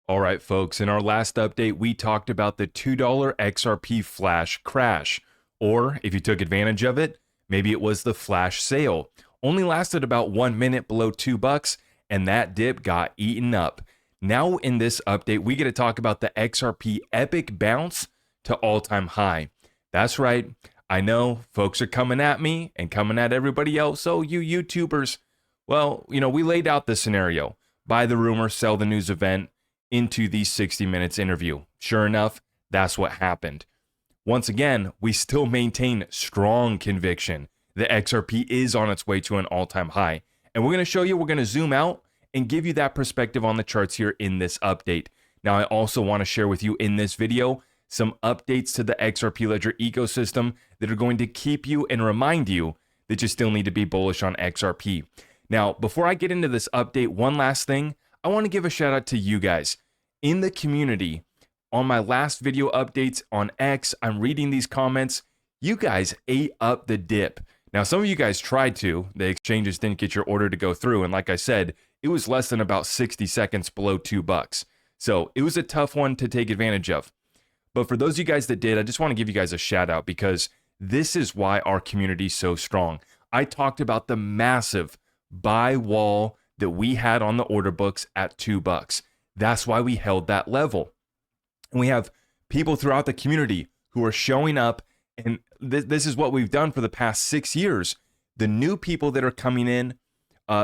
All right, folks, in our last update, we talked about the $2 XRP flash crash, or if you took advantage of it, maybe it was the flash sale. Only lasted about 1 minute below $2, and that dip got eaten up. Now in this update, we get to talk about the XRP epic bounce to all-time high. That's right. I know folks are coming at me and coming at everybody else. Oh, you YouTubers. Well, we laid out the scenario. Buy the rumor, sell the news event into the 60 minutes interview. Sure enough, that's what happened. Once again, we still maintain strong conviction. The XRP is on its way to an all-time high. And we're going to show you, we're going to zoom out and give you that perspective on the charts here in this update. Now, I also want to share with you in this video some updates to the XRP Ledger ecosystem that are going to keep you and remind you that you still need to be bullish on XRP. Now, before I get into this update, one last thing, I want to give a shout out to you guys in the community. On my last video updates on X, I'm reading these comments. You guys ate up the dip. Now, some of you guys tried to. The exchanges didn't get your order to go through. And like I said, it was less than about 60 seconds below $2. So it was a tough one to take advantage of. But for those of you guys that did, I just want to give you guys a shout out because this is why our community is so strong. I talked about the massive buy wall that we had on the order books at $2. That's why we held that level. And we have people throughout the community who are showing up, and this is what we've done for the past 6 years. The new people that are coming in,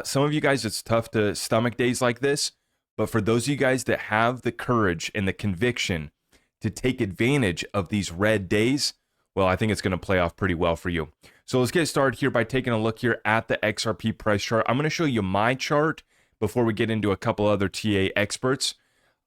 some of you guys, it's tough to stomach days like this, but for those of you guys that have the courage and the conviction to take advantage of these red days, well, I think it's going to play off pretty well for you. So let's get started here by taking a look here at the XRP price chart. I'm going to show you my chart before we get into a couple other TA experts.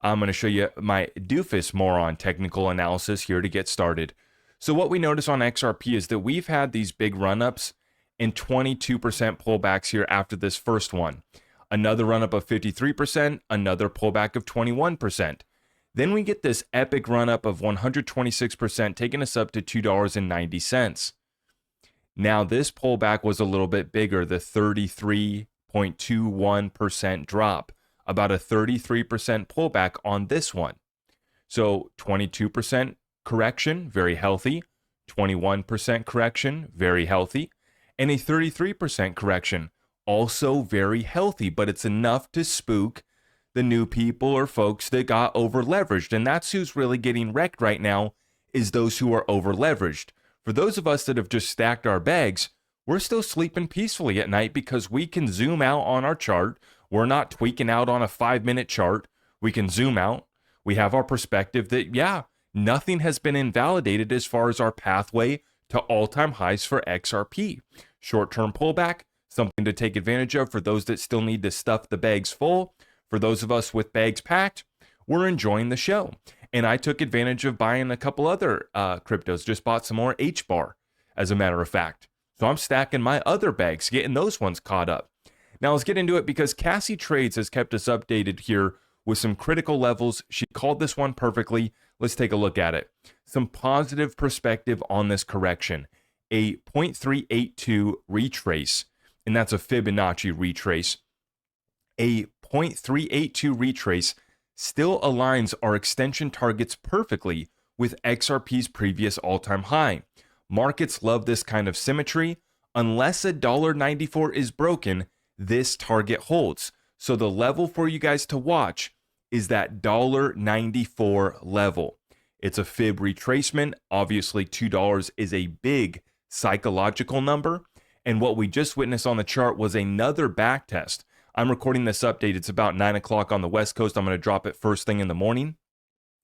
I'm going to show you my doofus moron technical analysis here to get started. So what we notice on XRP is that we've had these big run-ups and 22% pullbacks here after this first one. Another run-up of 53%, another pullback of 21%. Then we get this epic run-up of 126%, taking us up to $2.90. Now this pullback was a little bit bigger, the 33.21% drop, about a 33% pullback on this one. So 22% correction, very healthy, 21% correction, very healthy, and a 33% correction, also very healthy, but it's enough to spook the new people or folks that got over leveraged. And that's who's really getting wrecked right now, is those who are over leveraged. For those of us that have just stacked our bags, we're still sleeping peacefully at night because we can zoom out on our chart. We're not tweaking out on a 5-minute chart. We can zoom out. We have our perspective that, yeah, nothing has been invalidated as far as our pathway to all-time highs for XRP. Short-term pullback, something to take advantage of for those that still need to stuff the bags full. For those of us with bags packed, we're enjoying the show. And I took advantage of buying a couple other cryptos, just bought some more HBAR, as a matter of fact. So I'm stacking my other bags, getting those ones caught up. Now let's get into it because Cassie Trades has kept us updated here with some critical levels. She called this one perfectly. Let's take a look at it. Some positive perspective on this correction. A 0.382 retrace, and that's a Fibonacci retrace. A 0.382 retrace still aligns our extension targets perfectly with XRP's previous all-time high. Markets love this kind of symmetry. Unless $1.94 is broken, this target holds. So the level for you guys to watch is that $1.94 level. It's a fib retracement. Obviously, $2 is a big psychological number. And what we just witnessed on the chart was another back test. I'm recording this update. It's about 9 o'clock on the West Coast. I'm going to drop it first thing in the morning.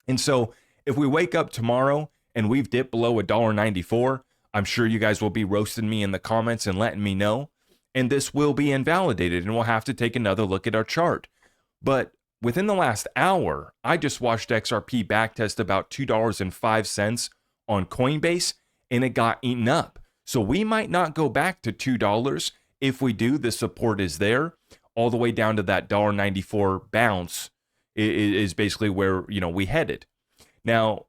And so if we wake up tomorrow and we've dipped below $1.94, I'm sure you guys will be roasting me in the comments and letting me know. And this will be invalidated and we'll have to take another look at our chart. But within the last hour, I just watched XRP backtest about $2.05 on Coinbase and it got eaten up. So we might not go back to $2. If we do, the support is there. All the way down to that $1.94 bounce is basically where, we headed. Now,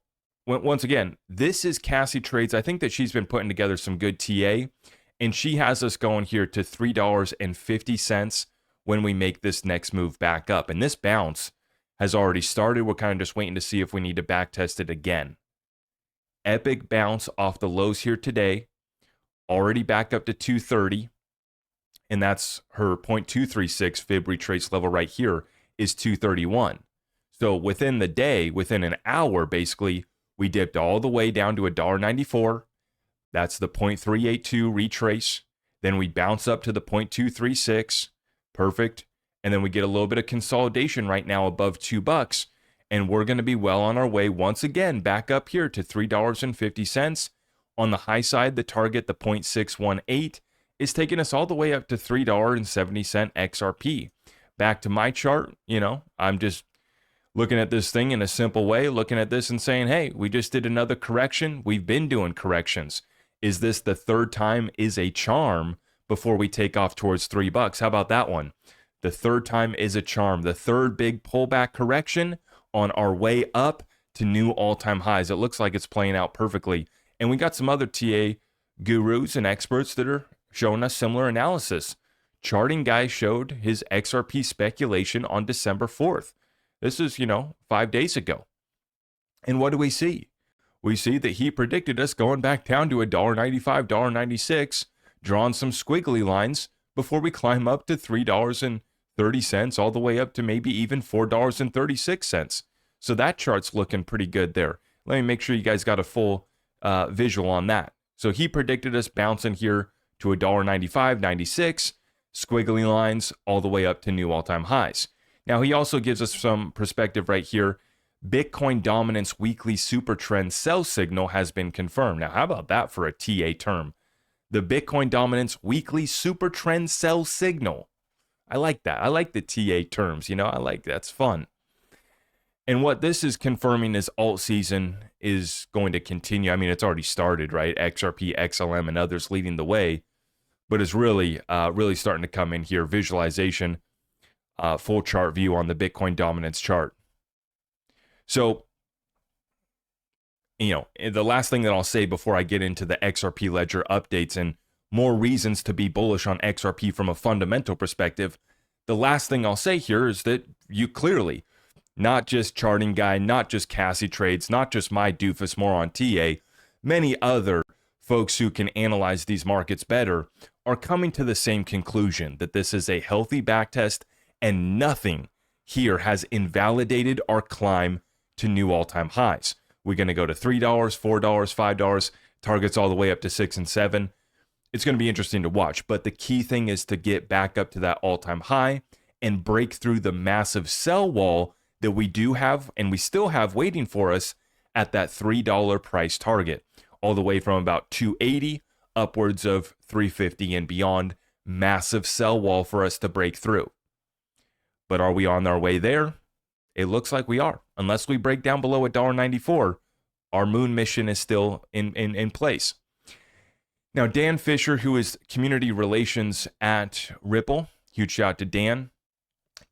once again, this is Cassie Trades. I think that she's been putting together some good TA, and she has us going here to $3.50 when we make this next move back up. And this bounce has already started. We're kind of just waiting to see if we need to back test it again. Epic bounce off the lows here today, already back up to 230, and that's her 0.236 fib retrace level right here is 231. So within the day, within an hour, basically, we dipped all the way down to $1.94. That's the 0.382 retrace. Then we bounce up to the 0.236. Perfect. And then we get a little bit of consolidation right now above $2. And we're going to be well on our way once again back up here to $3.50. On the high side, the target, the 0.618, is taking us all the way up to $3.70 XRP. Back to my chart, I'm just looking at this thing in a simple way, looking at this and saying, hey, we just did another correction. We've been doing corrections. Is this the third time is a charm before we take off towards $3? How about that one? The third time is a charm. The third big pullback correction on our way up to new all-time highs. It looks like it's playing out perfectly. And we got some other TA gurus and experts that are showing us similar analysis. Charting Guy showed his XRP speculation on December 4th. This is, 5 days ago. And what do we see? We see that he predicted us going back down to $1.95, $1.96, drawing some squiggly lines before we climb up to $3.30, all the way up to maybe even $4.36. So that chart's looking pretty good there. Let me make sure you guys got a full visual on that. So he predicted us bouncing here to $1.95, 96, squiggly lines all the way up to new all-time highs. Now, he also gives us some perspective right here. Bitcoin dominance weekly super trend sell signal has been confirmed. Now, how about that for a TA term? The Bitcoin dominance weekly super trend sell signal. I like that. I like the TA terms. I like that's fun. And what this is confirming is alt season is going to continue. I mean, it's already started, right? XRP, XLM, and others leading the way, but it's really starting to come in here. Visualization, full chart view on the Bitcoin dominance chart. So, the last thing that I'll say before I get into the XRP ledger updates and more reasons to be bullish on XRP from a fundamental perspective, the last thing I'll say here is that you clearly, not just Charting Guy, not just Cassie Trades, not just my doofus moron TA, many other folks who can analyze these markets better are coming to the same conclusion that this is a healthy backtest and nothing here has invalidated our climb to new all-time highs. We're going to go to $3, $4, $5, targets all the way up to 6 and 7. It's going to be interesting to watch, but the key thing is to get back up to that all-time high and break through the massive sell wall that we do have and we still have waiting for us at that $3 price target, all the way from about 280 upwards of 350 and beyond. Massive sell wall for us to break through. But are we on our way there? It looks like we are. Unless we break down below $1.94, our moon mission is still in place. Now, Dan Fisher, who is community relations at Ripple, huge shout out to Dan,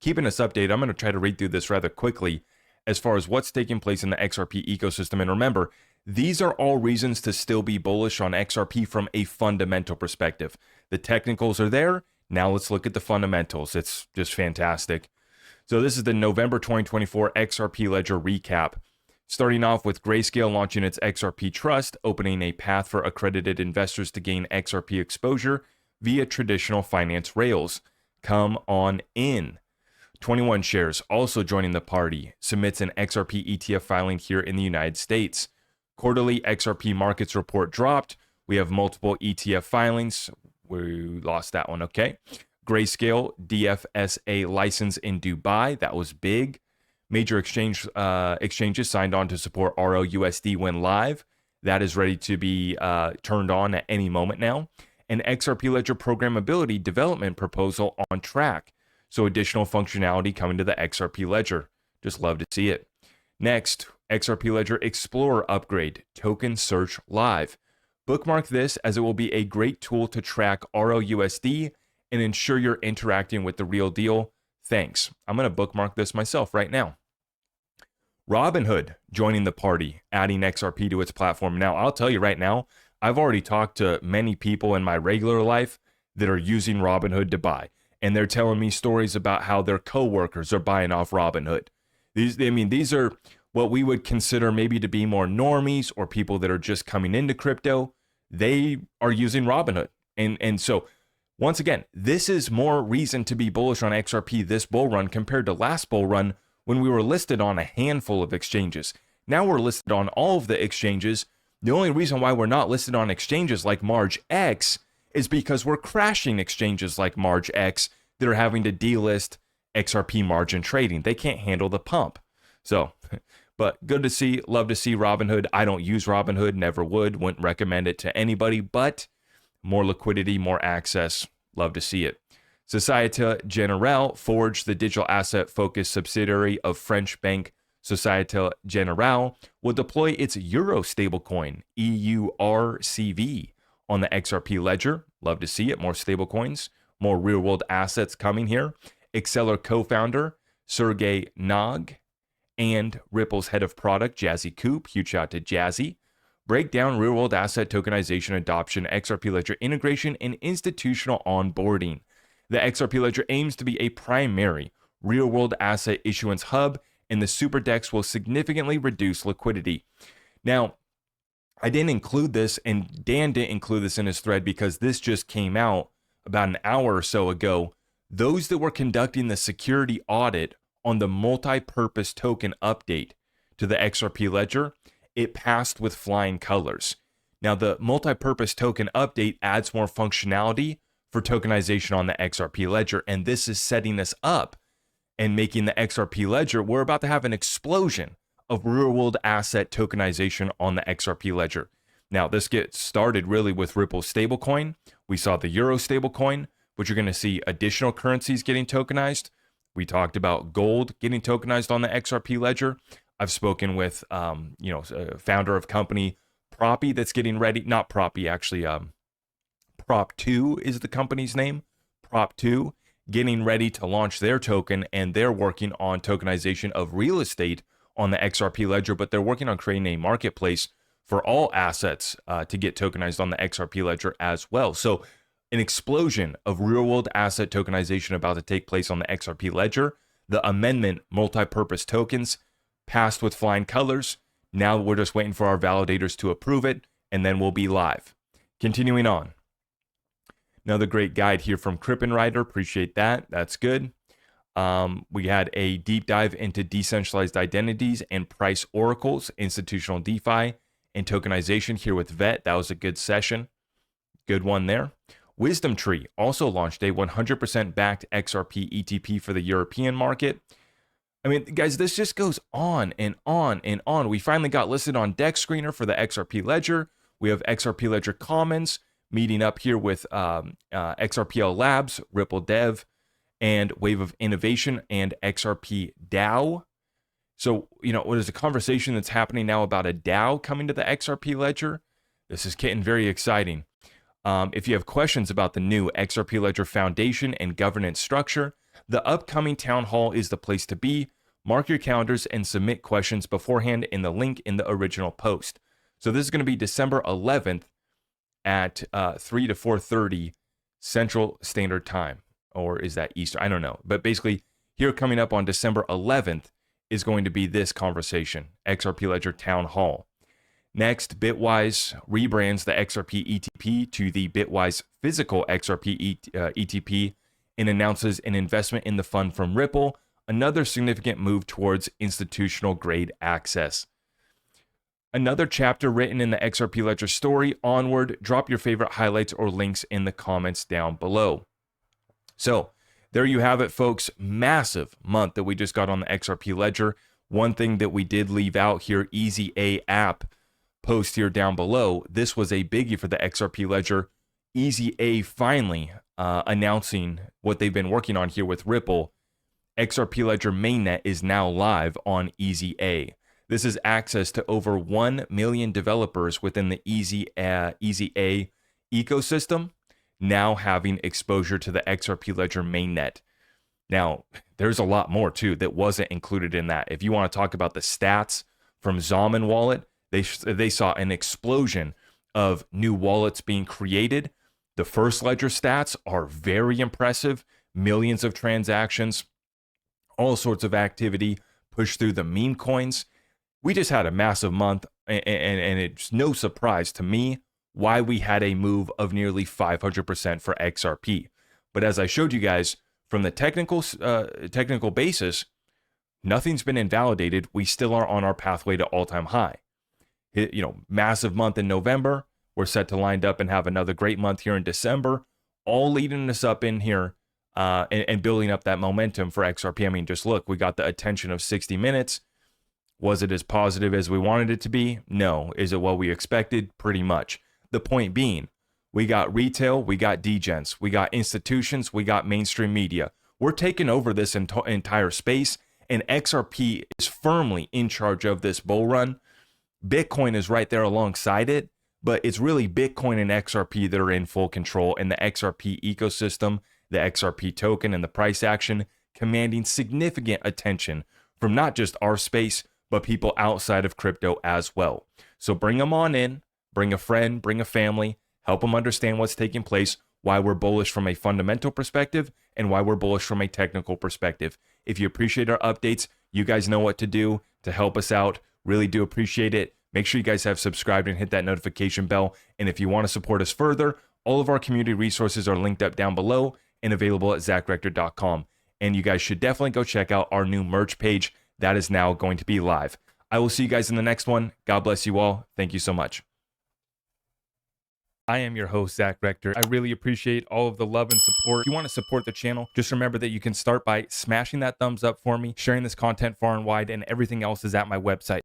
keeping us updated. I'm going to try to read through this rather quickly as far as what's taking place in the XRP ecosystem. And remember, these are all reasons to still be bullish on XRP from a fundamental perspective. The technicals are there. Now let's look at the fundamentals. It's just fantastic. So this is the November 2024 XRP Ledger recap. Starting off with Grayscale launching its XRP Trust, opening a path for accredited investors to gain XRP exposure via traditional finance rails. Come on in. 21 Shares also joining the party, submits an XRP ETF filing here in the United States. Quarterly XRP markets report dropped. We have multiple ETF filings. We lost that one, okay. Grayscale DFSA license in Dubai. That was big. Major exchanges signed on to support ROUSD when live. That is ready to be turned on at any moment now. An XRP Ledger programmability development proposal on track. So additional functionality coming to the XRP Ledger. Just love to see it. Next, XRP Ledger Explorer upgrade, token search live. Bookmark this as it will be a great tool to track ROUSD and ensure you're interacting with the real deal. Thanks. I'm going to bookmark this myself right now. Robinhood joining the party, adding XRP to its platform. Now, I'll tell you right now, I've already talked to many people in my regular life that are using Robinhood to buy, and they're telling me stories about how their coworkers are buying off Robinhood. These are what we would consider maybe to be more normies or people that are just coming into crypto. They are using Robinhood. And so once again, this is more reason to be bullish on XRP this bull run compared to last bull run when we were listed on a handful of exchanges. Now we're listed on all of the exchanges. The only reason why we're not listed on exchanges like MargeX is because we're crashing exchanges like MargeX that are having to delist XRP margin trading. They can't handle the pump. So, but good to see, love to see Robinhood. I don't use Robinhood, never would, wouldn't recommend it to anybody, but more liquidity, more access, love to see it. Societe Generale Forge, the digital asset focused subsidiary of French bank Societe Generale, will deploy its Euro stablecoin, EURCV, on the XRP ledger. Love to see it. More stablecoins, more real world assets coming here. Acceler co-founder Sergey Nog and Ripple's head of product, Jazzy Coop, huge shout out to Jazzy, break down real world asset tokenization adoption, XRP ledger integration, and institutional onboarding. The XRP ledger aims to be a primary real world asset issuance hub, and the super DEX will significantly reduce liquidity. Now, I didn't include this, and Dan didn't include this in his thread because this just came out about an hour or so ago. Those that were conducting the security audit on the multi-purpose token update to the XRP ledger, it passed with flying colors. Now, the multi-purpose token update adds more functionality for tokenization on the XRP ledger, and this is setting us up and making the XRP ledger, we're about to have an explosion of real-world asset tokenization on the XRP ledger. Now, this gets started really with Ripple's stablecoin. We saw the Euro stablecoin, but you're going to see additional currencies getting tokenized. We talked about gold getting tokenized on the XRP ledger. I've spoken with, founder of company Proppy that's getting ready. Not Proppy, actually. Prop2 is the company's name. Prop2 getting ready to launch their token, and they're working on tokenization of real estate on the XRP ledger, but they're working on creating a marketplace for all assets to get tokenized on the XRP ledger as well. So an explosion of real-world asset tokenization about to take place on the XRP ledger. The amendment, multi-purpose tokens, passed with flying colors. Now we're just waiting for our validators to approve it, and then we'll be live. Continuing on. Another great guide here from Krippenreiter. Appreciate that. That's good. We had a deep dive into decentralized identities and price oracles, institutional DeFi, and tokenization here with Vet. That was a good session. Good one there. Wisdom Tree also launched a 100% backed XRP ETP for the European market. I mean, guys, this just goes on and on and on. We finally got listed on Dex Screener for the XRP Ledger. We have XRP Ledger Commons meeting up here with XRPL Labs, Ripple Dev, and Wave of Innovation and XRP DAO. So, there's a conversation that's happening now about a DAO coming to the XRP Ledger. This is getting very exciting. If you have questions about the new XRP Ledger Foundation and governance structure, the upcoming town hall is the place to be. Mark your calendars and submit questions beforehand in the link in the original post. So this is going to be December 11th at 3 to 4:30 Central Standard Time. Or is that Eastern? I don't know. But basically, here coming up on December 11th is going to be this conversation, XRP Ledger Town Hall. Next, Bitwise rebrands the XRP ETP to the Bitwise Physical XRP ETP and announces an investment in the fund from Ripple, another significant move towards institutional grade access. Another chapter written in the XRP Ledger story. Onward, drop your favorite highlights or links in the comments down below. So there you have it, folks. Massive month that we just got on the XRP Ledger. One thing that we did leave out here, Easy A app post here down below. This was a biggie for the XRP Ledger. Easy A finally announcing what they've been working on here with Ripple. XRP Ledger mainnet is now live on Easy A. This is access to over 1 million developers within the Easy A ecosystem, now having exposure to the XRP Ledger mainnet. Now, there's a lot more too that wasn't included in that. If you want to talk about the stats from Zalman Wallet, they saw an explosion of new wallets being created. The first ledger stats are very impressive. Millions of transactions, all sorts of activity, push through the meme coins. We just had a massive month, and it's no surprise to me why we had a move of nearly 500% for XRP. But as I showed you guys, from the technical basis, nothing's been invalidated. We still are on our pathway to all-time high. Massive month in November. We're set to line up and have another great month here in December, all leading us up in here and building up that momentum for XRP. I mean, just look, we got the attention of 60 minutes. Was it as positive as we wanted it to be? No. Is it what we expected? Pretty much. The point being, we got retail, we got degens, we got institutions, we got mainstream media. We're taking over this entire space, and XRP is firmly in charge of this bull run. Bitcoin is right there alongside it, but it's really Bitcoin and XRP that are in full control, and the XRP ecosystem, the XRP token, and the price action commanding significant attention from not just our space, but people outside of crypto as well. So bring them on in, bring a friend, bring a family, help them understand what's taking place, why we're bullish from a fundamental perspective, and why we're bullish from a technical perspective. If you appreciate our updates, you guys know what to do to help us out. Really do appreciate it. Make sure you guys have subscribed and hit that notification bell. And if you want to support us further, all of our community resources are linked up down below and available at zachrector.com. And you guys should definitely go check out our new merch page. That is now going to be live. I will see you guys in the next one. God bless you all. Thank you so much. I am your host, Zach Rector. I really appreciate all of the love and support. If you want to support the channel, just remember that you can start by smashing that thumbs up for me, sharing this content far and wide, and everything else is at my website.